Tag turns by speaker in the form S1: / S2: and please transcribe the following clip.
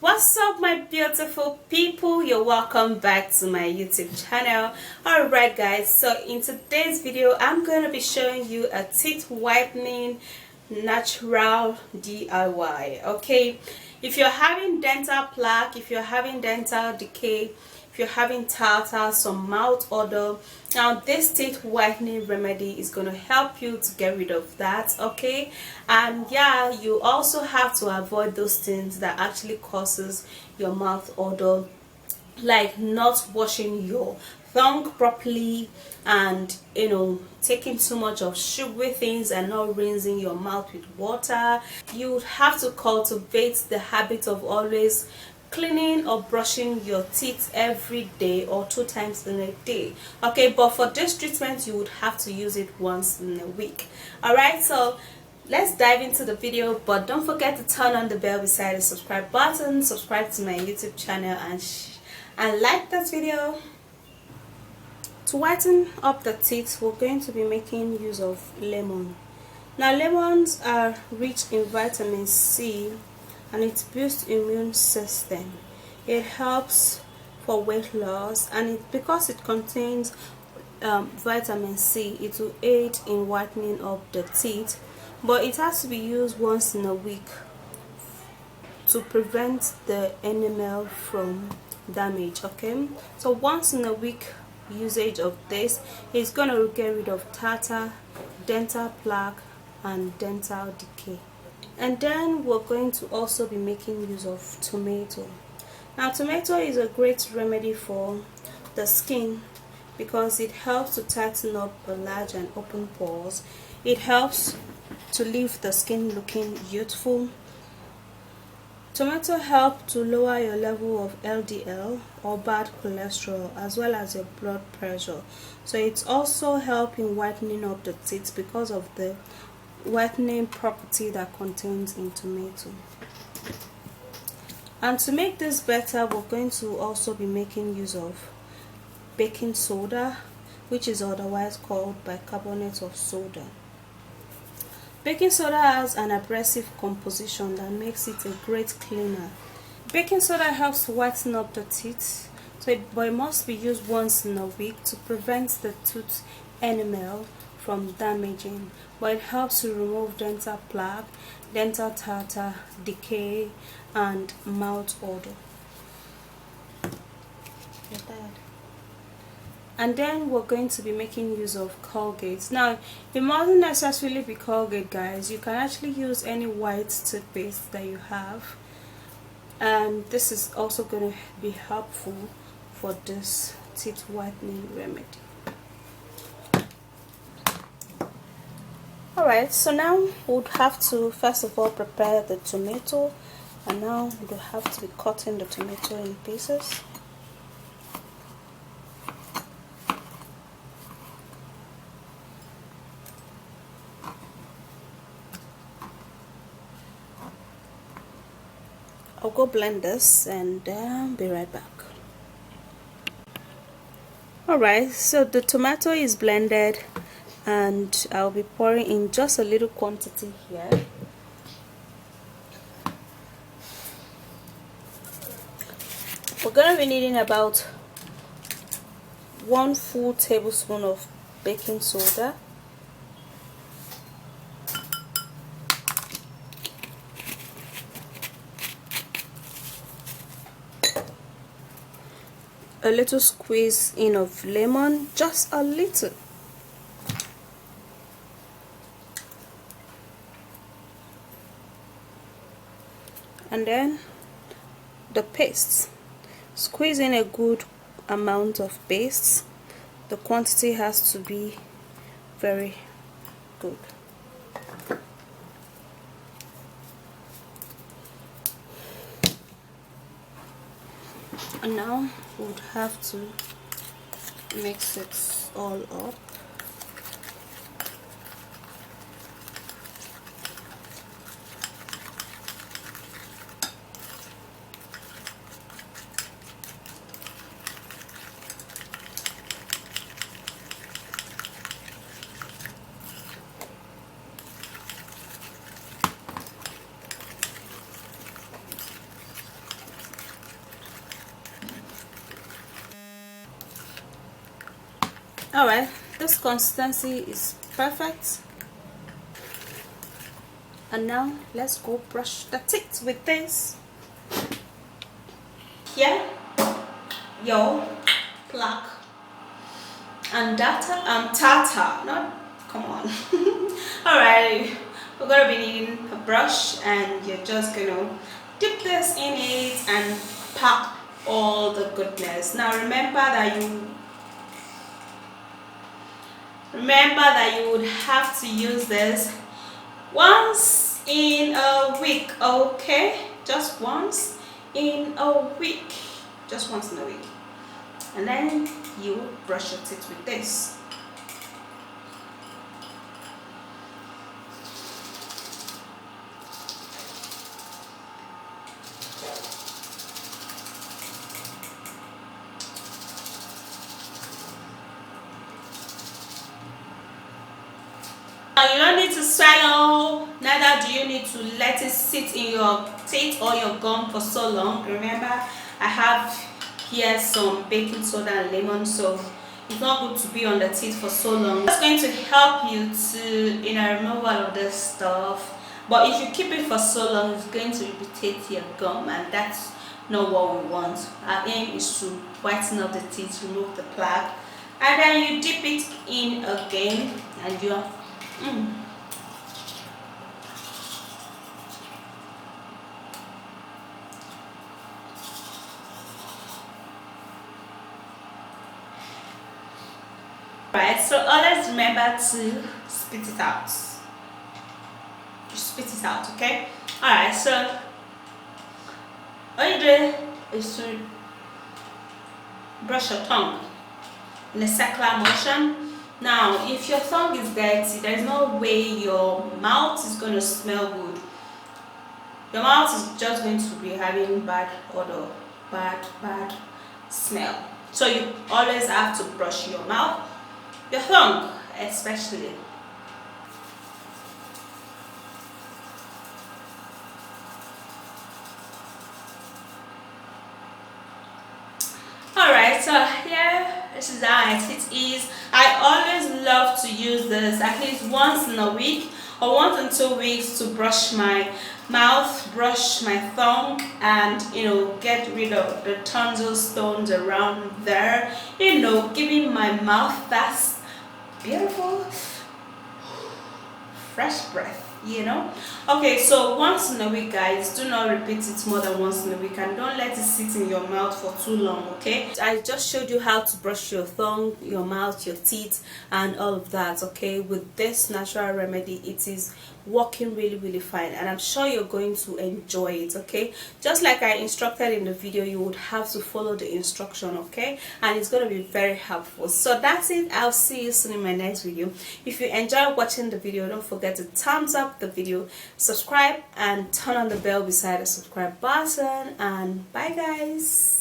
S1: What's up, my beautiful people? You're welcome back to my YouTube channel. Alright guys, so in today's video I'm going to be showing you a teeth whitening natural DIY. Okay, if you're having dental plaque, if you're having dental decay, if you're having tartar, some mouth odor, now this teeth whitening remedy is going to help you to get rid of that. Okay, and yeah, you also have to avoid those things that actually causes your mouth odor, like not washing your tongue properly, and taking too much of sugary things and not rinsing your mouth with water. You have to cultivate the habit of always cleaning or brushing your teeth every day or 2 times in a day. Okay, but for this treatment you would have to use it once in a week. Alright, so let's dive into the video, but don't forget to turn on the bell beside the subscribe button, subscribe to my YouTube channel, and like that video. To whiten up the teeth, we're going to be making use of lemon. Now lemons are rich in vitamin C and it boosts immune system. It helps for weight loss, and because it contains vitamin C, it will aid in whitening up the teeth, but it has to be used once in a week to prevent the enamel from damage. Okay, so once in a week usage of this is going to get rid of tartar, dental plaque, and dental decay. And then we're going to also be making use of tomato. Now tomato is a great remedy for the skin because it helps to tighten up the large and open pores. It helps to leave the skin looking youthful. Tomato help to lower your level of LDL or bad cholesterol, as well as your blood pressure. So it's also help in whitening up the teeth because of the whitening property that contains in tomato. And to make this better, we're going to also be making use of baking soda, which is otherwise called bicarbonate of soda. Baking soda has an abrasive composition that makes it a great cleaner. Baking soda helps to whiten up the teeth, but it must be used once in a week to prevent the tooth enamel from damaging. But it helps to remove dental plaque, dental tartar, decay, and mouth odor. And then we're going to be making use of Colgate. Now it mustn't necessarily be Colgate, guys. You can actually use any white toothpaste that you have, and this is also going to be helpful for this teeth whitening remedy. Alright, so now we would have to first of all prepare the tomato, and now we will have to be cutting the tomato in pieces. I'll go blend this and be right back. Alright, so the tomato is blended and I'll be pouring in just a little quantity here. We're going to be needing about 1 full tablespoon of baking soda, a little squeeze in of lemon, just a little, and then the paste. Squeeze in a good amount of paste. The quantity has to be very good. And now we would have to mix it all up. Alright, this consistency is perfect. And now let's go brush the teeth with this. Here, your plaque and tartar, not, come on. Alright, we're gonna be needing a brush, and you're just gonna dip this in it and pack all the goodness. Now remember that you would have to use this once in a week, okay? Just once in a week, just once in a week, and then you brush your teeth with this. Now you don't need to swallow, neither do you need to let it sit in your teeth or your gum for so long. Remember, I have here some baking soda and lemon, so it's not good to be on the teeth for so long. It's going to help you to remove all of this stuff, but if you keep it for so long, it's going to irritate your gum, and that's not what we want. Our aim is to whiten up the teeth, remove the plaque, and then you dip it in again, and you're right, so always remember to spit it out. Just spit it out, okay? Alright, so all you do is to brush your tongue in a circular motion. Now, if your tongue is dirty, there's no way your mouth is going to smell good. Your mouth is just going to be having bad odor, bad smell. So you always have to brush your mouth, your tongue especially. Alright, so yeah, this is how it is. I always love to use this at least once in a week or once in 2 weeks to brush my mouth, brush my tongue, and get rid of the tonsil stones around there, giving my mouth that beautiful fresh breath. Okay, so once in a week, guys, do not repeat it more than once in a week, and don't let it sit in your mouth for too long. Okay, I just showed you how to brush your tongue, your mouth, your teeth, and all of that. Okay, with this natural remedy, it is working really fine, and I'm sure you're going to enjoy it. Okay, just like I instructed in the video, you would have to follow the instruction. Okay, and it's going to be very helpful. So that's it. I'll see you soon in my next video. If you enjoy watching the video, don't forget to thumbs up the video, subscribe, and turn on the bell beside the subscribe button. And bye, guys.